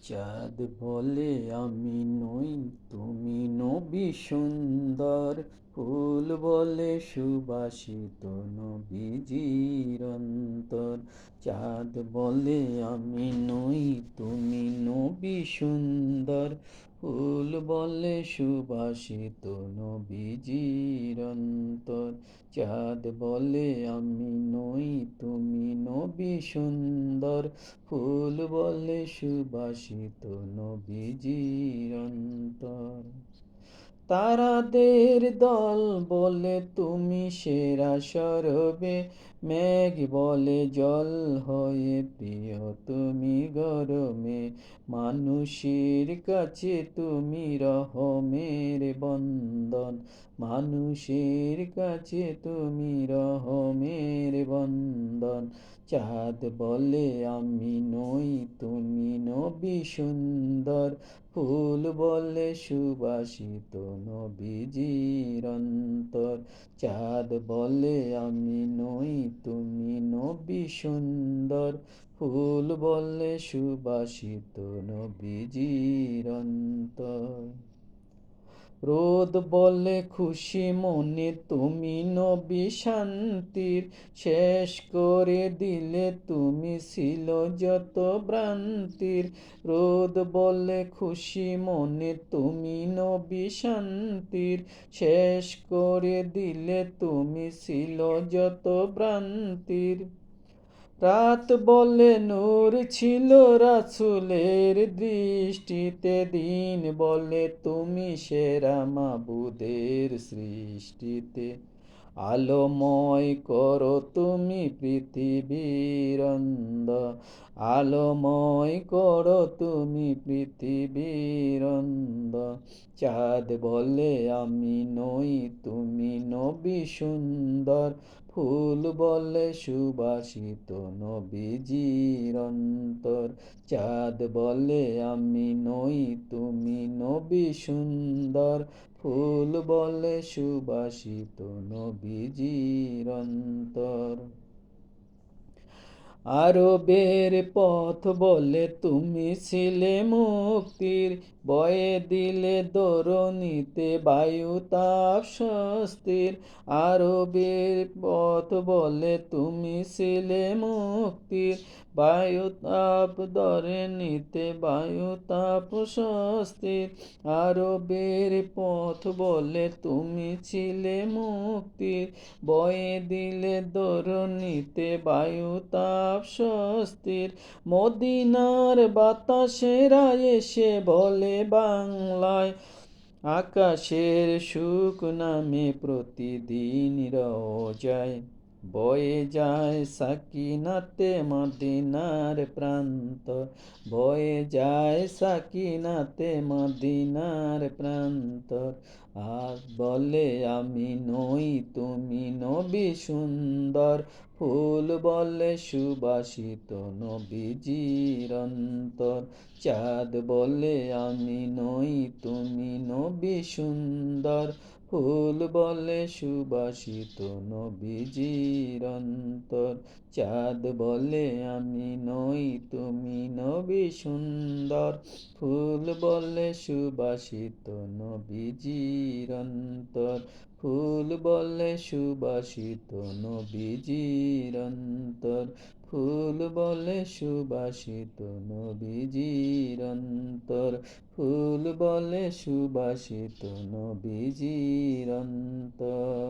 চাঁদ বলে আমি নই, তুমি নবী সুন্দর। ফুল বলে সুবাসিত নবীজির অন্তর। চাঁদ বলে আমি নই, তুমি নবী সুন্দর। ফুল বলে সুবাসিত নবীজির অন্তর। চাঁদ বলে আমি নই, তুমি নবী সুন্দর। ফুল বলে সুবাসিত নবীজির অন্তর। তারাদের দল বলে তুমি সেরা সরবে। মেঘ বলে জল হয়ে প্রিয় তুমি গরমে। মানুষের কাছে তুমি রহমের বন্দন। মানুষের কাছে তুমি রহমের বন্দন। চাঁদ বলে আমি নই, তুমি নবী সুন্দর। ফুল বলে সুবাসিত নবীজির অন্তর। চাঁদ বলে আমি নই, তুমি নবী সুন্দর। ফুল বলে সুবাসিত নবীজির অন্তর। রোদ বলে খুশি মনে তুমি নবী শান্তির। শেষ করে দিলে তুমি ছিল যত ভ্রান্তির। রোদ বলে খুশি মনে তুমি নবী শান্তির। শেষ করে দিলে তুমি ছিল যত ভ্রান্তির। রাত বলে নূর ছিল রাসূলের দৃষ্টিতে। দিন বলে তুমি সেরা মাবুদের সৃষ্টিতে। আলোময় করো তুমি পৃথিবীর অন্ধ। আলোময় করো তুমি পৃথিবীর অন্ধ। চাঁদ বলে আমি নই, তুমি নবী সুন্দর। ফুল বলে সুবাসিত নবীজির অন্তর। চাঁদ বলে আমি নই, তুমি নবী সুন্দর। ফুল বলে সুবাসিত নবীজির অন্তর। আরবের পথ বলে তুমি ছিলে মুক্তির। বয়ে দিলে দরুনিতে বায়ু তাপ স্বস্তির। আরবের পথ বলে তুমি ছিলে মুক্তির। বায়ু তাপ দরুনিতে বায়ু তাপ স্বস্তির। আরবের পথ বলে তুমি ছিলে মুক্তির। বয়ে দিলে দরুনিতে বায়ু তাপ স্বস্তির। মদিনার বাতাসেরা এসে বলে বাংলায়। আকাশের সুখ নামে প্রতিদিন রোজায়। বয়ে যায় সাকিনাতে মদিনার প্রান্ত। বয়ে যায় সাকিনাতে মদিনার প্রান্ত। আর বলে আমি নই, তুমি নবী সুন্দর। ফুল বলে সুবাসিত নবীজির অন্তর। চাঁদ বলে আমি নই, তুমি নবী সুন্দর। ফুল বলে সুবাসিত নবীজির অন্তর। চাঁদ বলে আমি নই, তুমি নবী সুন্দর। ফুল বলে সুবাসিত নবীজির অন্তর। ফুল বলে সুবাসিত নবীজির অন্তর। ফুল বলে সুবাসিত নবীজির অন্তর। ফুল বলে সুবাসিত নবীজির অন্তর।